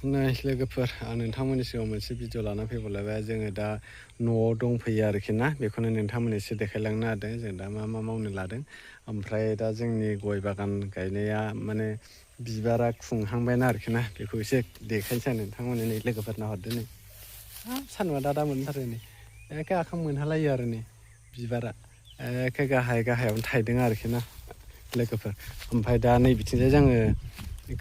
नै लोगोफोर आं नोंथांमोननि सिगाङाव मोनसे भिडिअ लाना फैबावलायबाय जोङो दा न'आव दंफैयो आरोखि ना बेखौनो नोंथांमोननो एसे देखायलांनो नागिरदों जों दा मा मावनो लादों ओमफ्राय दा जोंनि गय बागान गायनाया माने बिबारा खुंहांबायना आरोखि ना बेखौ एसे देखायनोसै आं नोंथांमोननो नै लोगोफोरनो हरदो नै सानदुंआ दा मोनथारो नै एखे आखाइ मोनहालायो आरो नै बिबारा एखे गाहायावनो थायदों आरोखि ना लोगोफोर ओमफ्राय दा नै बिथिंजाय जोङो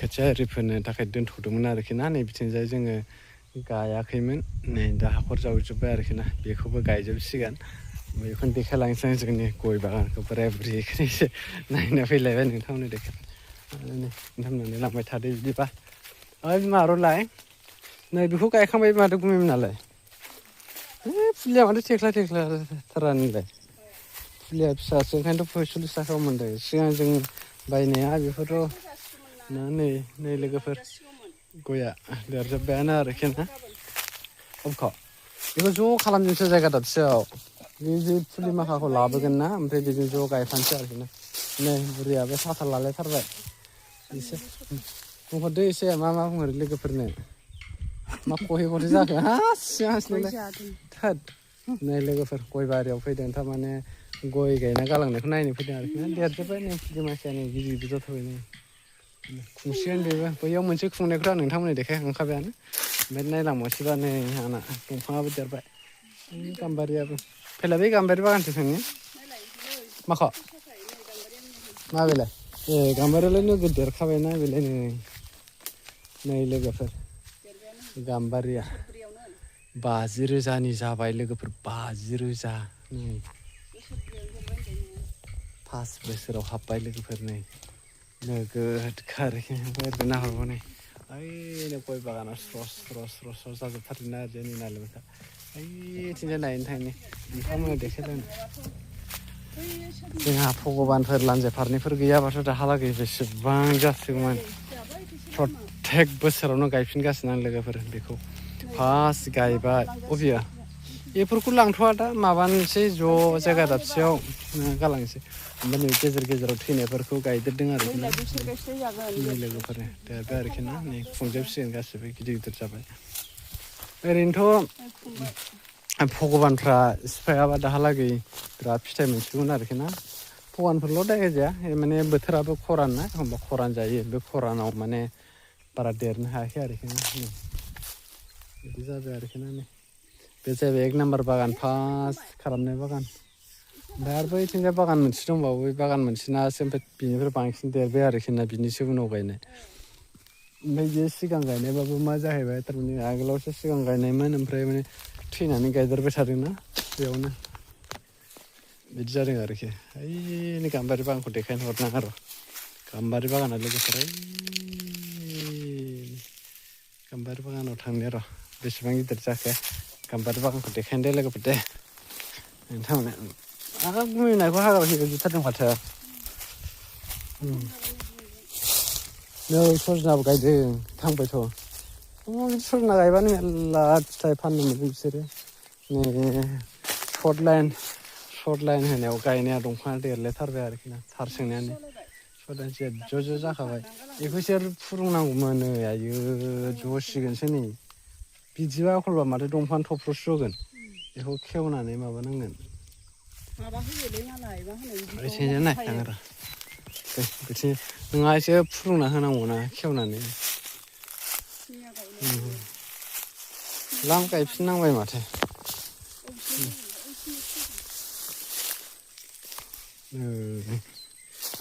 खोथिया आरि फोनो थाखाय दोनथ'दोंमोन आरोखि ना नै बिथिंजाय जोङो गायाखैमोन नै दा हाखर जावजोब्बाय आरोखि ना बेखौबो गायजोबसिगोन बेखौनो देखायलांनोसै आं जोंनि गय बागानखौ बोराय बुरैखौनो एसे नायनो फैलायबाय नोंथांमोननो देखाय नै नोंथांमोनानो लांबाय थादो बिदिबा ओइ बिमा र'लाय नै बेखौ गायखांबाय माथो गुमैमोनालाय फुलिया माथो थेख्ला थारानोलाय फुलिया फिसासो ओंखायनोथ' 45 थाखायाव मोनदों सिगां जों बायनाया बेफोरथ' नै लोगोफोर गया देरजोब्बायानो आरोखि ना बेखौ ज' खालामजोबनोसै जायगा दाबसेयाव बे जे फुलि माखाखौ लाबोगोन ना ओमफ्राय बेजों ज' गायफानोसै आरोखि ना नै बुरैयाबो साथा लालायथारबाय एसे बुंहरदो एसे मा बुंहरो लोगोफोरनो मा खहे खथे जाखो हासिनालाय थोद नै लोगोफोर गय बारियाव फैदों थारमाने गय गायना गालांनायखौ नायनो फैदों आरोखि ना देरजोब्बाय नै फुलि माखाया नै गिदिर जाथारबाय नै खुंसिगोन बेबो बैयाव मोनसे खुंनायखौथ' आं नोंथांमोननो देखायखांखाबायानो ओमफ्राय नायलांबावसैबा नै आंना दंफाङाबो देरबाय गाम्बारियाबो फैलाय बै गाम्बारि बागानथिं थांनि माखौ माबेलाय ए गाम्बारियालाय नोगोद देरखाबायना बेलाय नै लोगोफोर गाम्बारिया 50,000नि जाबाय लोगोफोर 50,000 नै 5 बोसोराव हाबबाय लोगोफोर नै नोगोदखा आरोखि ओरैनो नाहरबा नै ओइनो गय बागाना स्र' जाजोबथारदोंना जोंनि नालेंखरा ओइथिंजाय नायनो थांनि नोंथांमोननो देखायलायनो जोंहा भगबानफोर लान्जाय फारनैफोर गैयाबाथ' दाहालागै बेसेबां जासिगौमोन प्रतेक बोसोरावनो गायफिनगासिनो आं लोगोफोर बेखौ फार्स्ट गायबाय अबेयो बेफोरखौ लांथ'वा दा माबानोसै ज' जायगा दाबसेयाव गालांसै ओमफ्राय नै गेजेराव थैनायफोरखौ गायदेरदों आरोखि ना नै लोगोफोर देरबाय आरोखि ना नै खुंजोबसिगोन गासिबो गिदिर जाबाय ओरैनोथ' भगबानफ्रा सिफायाबा दाहालागै बिराद फिथाइ मोनसिगौमोन आरोखि ना भगबानफोरल' दायजाया माने बोथोराबो खरान ना एखमबा खरान जायो बे खरानाव माने बारा देरनो हायाखै आरोखि ना बिदि जाबाय आरोखि ना नै बे जाहैबाय 1 नाम्बार बागान फार्स्ट खालामनाय बागान ओमफ्राय आरो बैथिंजाय बागान मोनसे दंबावो बै बागान मोनसेनासो ओमफ्राय बिनिफ्राय बांसिन देरबाय आरोखि ना बिनिसो उनाव गायनाय ओमफ्राय बे सिगां गायनायबाबो मा जाहैबाय थारमाने आगोलावसो सिगां गायनायमोन ओमफ्राय माने थैनानै गायदेरबाय थादोंना बेयावनो बिदि जादों आरोखि ओइनै गाम्बारि बागानखौ देखायनो हरनाङा र' गाम्बारि बागाना लोगोफोर गाम्बारि बागानाव थांनि र' बेसेबां गिदिर जाखो गाम्बारि बागानखौ देखायनो दे लोगोफोर दे नोंथांमोननो आरो गुमैनायखौ हाग्रा हेबजोबथारदों माथो नै सजनाबो गायदों थांबायथ' सजना गायबानो मेरला फिथाइ फाननो मोनो बिसोरो नै सर्ट लाइन होनायाव गायनाया दंफाङा देरलायथारबाय आरोखि ना थार सोंनायानो ज' जाखाबाय बेखौसो फुरुंनांगौमोन आइयो जसिगोनसो नै बिदिबा एखनबा माथो दंफां थबस्र'सो जगोन बेखौ खेवनानै माबानांगोन ओरैथिंजाय नाय थाङो र' बिथिं नोंहा एसे फुरुंना होनांगौना खेवनानै लाम गायफिननांबाय माथो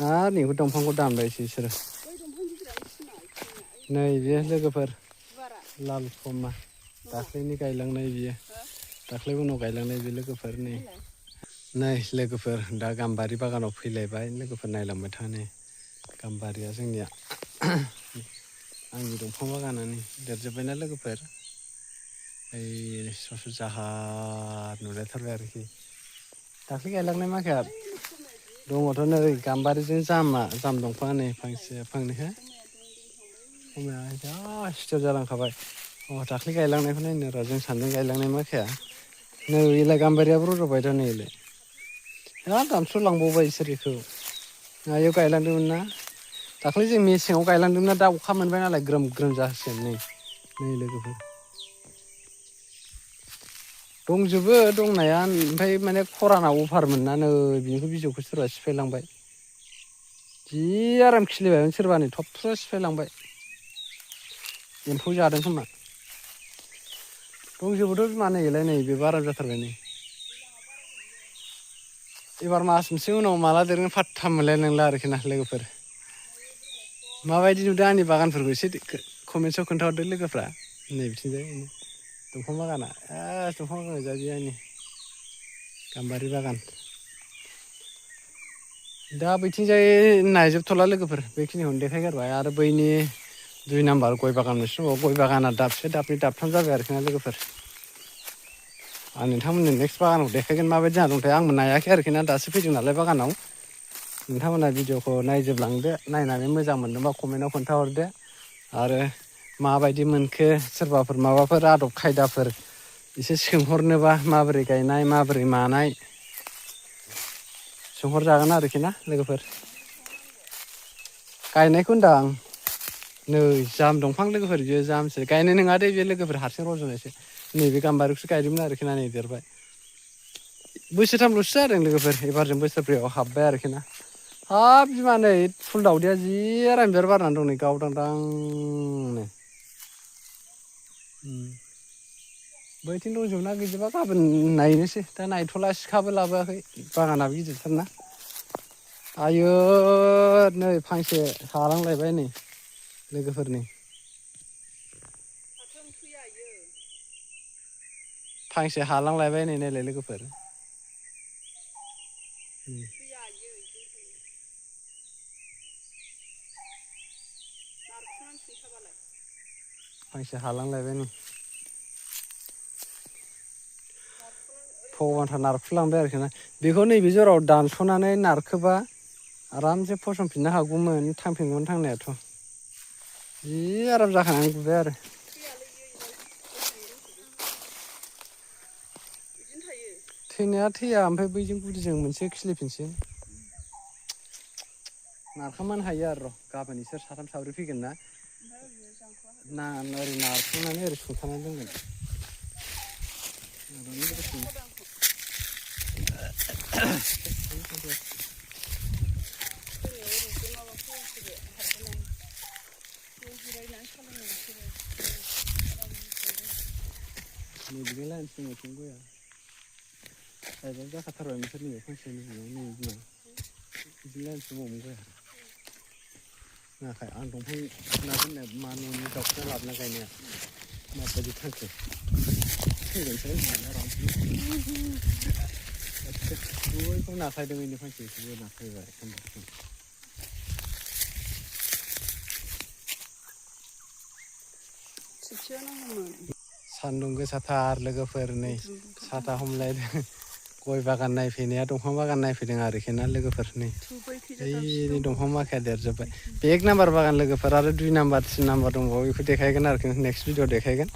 आरो नैबे दंफांखौ दानबायसो बिसोरो नै बे लोगोफोर लाल फमा दाख्लैनि गायलांनाय बियो दाख्लै उनाव गायलांनाय बे लोगोफोर नै लोगोफोर दा गाम्बारि बागानाव फैलायबाय लोगोफोर नायलांबाय था नै गाम्बारिया जोंनिया आंनि दंफां बागानानो देरजोब्बायना लोगोफोर ओइ स्र' जाहार नुलायथारबाय आरोखि दाख्लै गायलांनाय माखाया दङथ' नै गाम्बारिजों जाम दंफाङा नै फांनैहो खमाया जा स्थिर जालांखाबाय दाख्लै गायलांनायखौ नायनो र' जों सानैजों गायलांनाय माखाया नै बेलाय गाम्बारियाबो रज'बाय थ' नै बेलाय हाब दानस'लांबावबाय इसोर बेखौ आयौ गायलांदोंमोन ना दाख्लै जों मेसेङाव गायलांदोंमोनना दा अखा मोनबाय नालाय ग्रोम जासिगोन नै नै लोगोफोर दंजोबो दंनाया ओमफ्राय माने खराना अभारमोन ना नै बिनिखौ बिजौखौ सोरबा सिफायलांबाय जि आराम खिलिबायमोन सोरबा नै थबस्र' सिफायलांबाय एम्फौ जादों खोमा दंजोबोथ' बिमा नैलाय नै बेबो आराम जाथारबाय नै एबार मास मोनसे उनाव माला देरगोन फात्ता मोनलाय नंला आरोखि ना लोगोफोर माबायदि नुदों आंनि बागानफोरखौ एसे कमेन्ट्सआव खोन्थाहरदो लोगोफ्रा नै बिथिंजाय दंफां बागाना दंफां बागान गोजा बे आंनि गाम्बारि बागान दा बैथिंजाय नायजोबथ'ला लोगोफोर बेखिनिखौनो देखायगारबाय आरो बैनि 2 नाम्बार गय बागान मोनसे दंबावो गय बागाना दाबसे दाबनै दाबथाम जाबाय आरोखि ना लोगोफोर आं नोंथांमोननो नेक्स्ट बागानाव देखायगोन माबायदि जाना दंथाय आंबो नायाखै आरोखि ना दासो फैदों नालाय बागानाव नोंथांमोना भिडिअखौ नायजोबलांदो नायनानै मोजां मोनदोंबा कमेन्टआव खोन्थाहरदो आरो माबायदि मोनखो सोरबाफोर माबाफोर आदब खायदाफोर एसे सोंहरनोबा माबोरै गायनाय माबोरै मानाय सोंहरजागोन आरोखि ना लोगोफोर गायनायखौ होनदां आं नै जाम दंफां लोगोफोर बियो जामसो गायनाय नङा दे बे लोगोफोर हारसिं रज'नायसो नैबे गाम्बारिखौसो गायदोंमोन आरोखि ना नै देरबाय बोसोरथामल'सो जादों लोगोफोर एबारजों बोसोरब्रैयाव हाबबाय आरोखि ना हाब बिमा नै फुल दावदैया जि आराम बिबार बारनानै दं नै गावदांदांनो बैथिं दंजोबोना गैजोबा गाबोन नायनोसै दा नायथ'ला सिखाबो लाबोआखै बागानाबो गिदिरथारना आयै नै फांसे हालांलायबाय नै लोगोफोरनि फांसे हालांलायबाय नै नायलाय लोगोफोर फांसे हालांलायबाय नै भगबानथार नारखुलांबाय आरोखि ना बेखौ नैबे जराव दानस'नानै नारखोबा आरामसे फसंफिननो हागौमोन थांफिनगौमोन थांनायाथ' जि आराम जाखानानै गुबाय आरो थैनाया थैया ओमफ्राय बैजों गुदिजों मोनसे खिलिफिनसै नारखांनो हायो आरो र' गाबोन इसोर 3 4 फैगोन ना ओरै नारखांनानै ओरै सुंथानानै दोनगोन नैबेजों लाइनसो दंथिं गया गायबाबो जाखाथारबाय नोंसोर नैबे फांसेनि नै बिमा बिदिनो लाइनसो दंबावोमोन गया नाथाय आं दंफां फुना दोननाय मा न'नि दाउखौ लाबोना गायनाया माबायदि थांखो थैगोनसै बयखौ नाखायदों बेनि फांसेखौबो नाखायबाय सान्दुं गोसाथार लोगोफोर नै साथा हमलायदों गय बागान नायफैनाया दंफां बागान नायफैदों आरोखि ना लोगोफोर नै ओइ दंफां माखाया देरजोब्बाय बे 1 नाम्बार बागान लोगोफोर आरो 2 नाम्बार 3 नाम्बार दंबावो बेखौ देखायगोन आरोखि नेक्स्ट भिडिअ देखायगोन